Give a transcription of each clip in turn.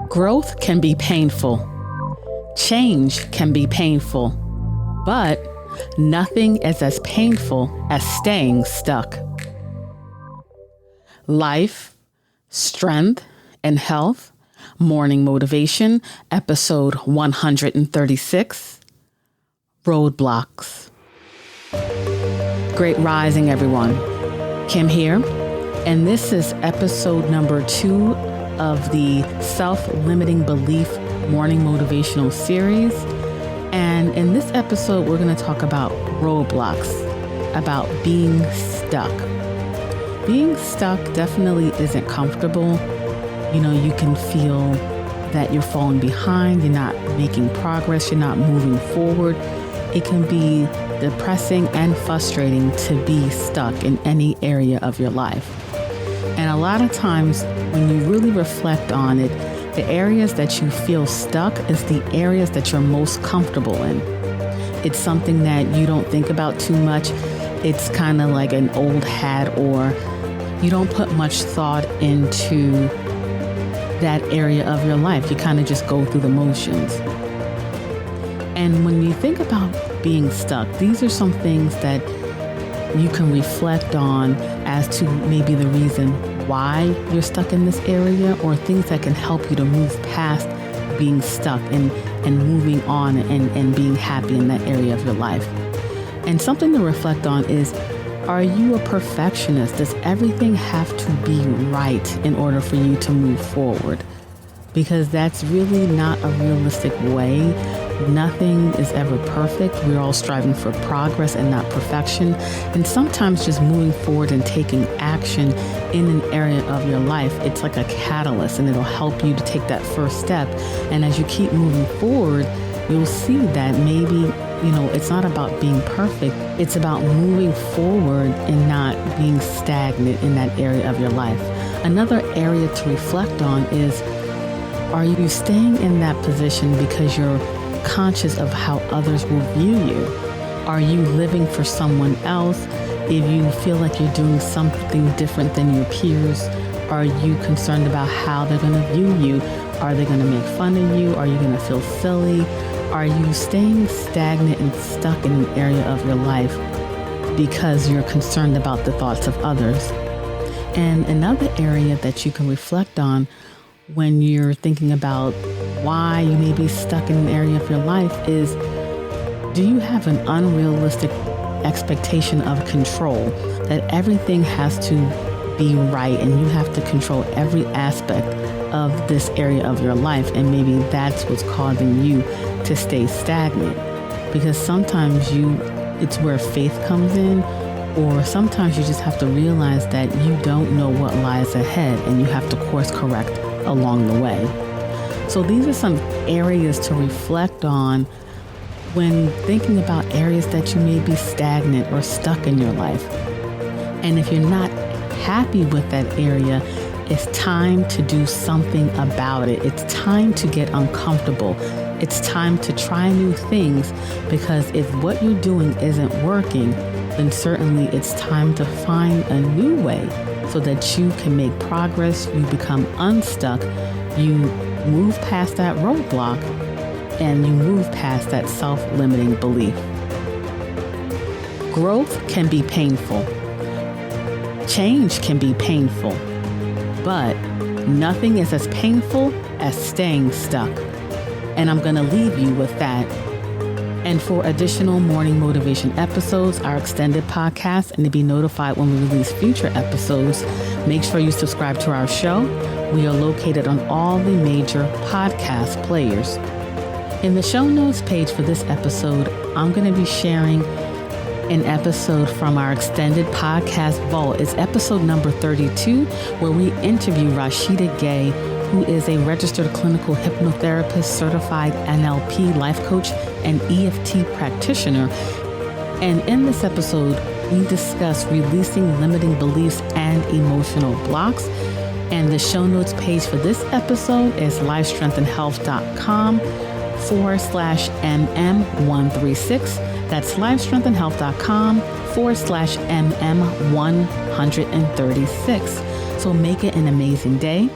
Growth can be painful. Change can be painful. But nothing is as painful as staying stuck. Life, Strength, and Health, Morning Motivation, episode 136, Roadblocks. Great rising, everyone. Kim here, and this is episode number 2 of the Self-Limiting Belief Morning Motivational Series. And in this episode, we're going to talk about roadblocks, about being stuck. Being stuck definitely isn't comfortable. You know, you can feel that you're falling behind, you're not making progress, you're not moving forward. It can be depressing and frustrating to be stuck in any area of your life. And a lot of times when you really reflect on it, the areas that you feel stuck is the areas that you're most comfortable in. It's something that you don't think about too much. It's kind of like an old hat, or you don't put much thought into that area of your life. You kind of just go through the motions. And when you think about being stuck, these are some things that you can reflect on as to maybe the reason why you're stuck in this area, or things that can help you to move past being stuck and moving on and being happy in that area of your life. And something to reflect on is, are you a perfectionist? Does everything have to be right in order for you to move forward? Because that's really not a realistic way. Nothing is ever perfect. We're all striving for progress and not perfection. And sometimes just moving forward and taking action in an area of your life, it's like a catalyst, and it'll help you to take that first step. And as you keep moving forward, you'll see that maybe, it's not about being perfect. It's about moving forward and not being stagnant in that area of your life. Another area to reflect on is, are you staying in that position because you're conscious of how others will view you? Are you living for someone else? If you feel like you're doing something different than your peers, are you concerned about how they're going to view you? Are they going to make fun of you? Are you going to feel silly? Are you staying stagnant and stuck in an area of your life because you're concerned about the thoughts of others? And another area that you can reflect on when you're thinking about why you may be stuck in an area of your life is, do you have an unrealistic expectation of control, that everything has to be right and you have to control every aspect of this area of your life, and maybe that's what's causing you to stay stagnant? Because sometimes it's where faith comes in, or sometimes you just have to realize that you don't know what lies ahead and you have to course correct along the way. So these are some areas to reflect on when thinking about areas that you may be stagnant or stuck in your life. And if you're not happy with that area, it's time to do something about it. It's time to get uncomfortable. It's time to try new things, because if what you're doing isn't working, then certainly it's time to find a new way so that you can make progress, you become unstuck, you move past that roadblock, and you move past that self-limiting belief. Growth can be painful. Change can be painful. But nothing is as painful as staying stuck. And I'm going to leave you with that. And for additional morning motivation episodes, our extended podcast, and to be notified when we release future episodes, make sure you subscribe to our show. We are located on all the major podcast players. In the show notes page for this episode, I'm going to be sharing an episode from our extended podcast vault. It's episode number 32, where we interview Rashida Gay, who is a registered clinical hypnotherapist, certified NLP life coach, and EFT practitioner. And in this episode, we discuss releasing limiting beliefs and emotional blocks. And the show notes page for this episode is lifestrengthandhealth.com/MM136. That's lifestrengthandhealth.com/MM136. So make it an amazing day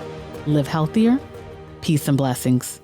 live healthier. Peace and blessings.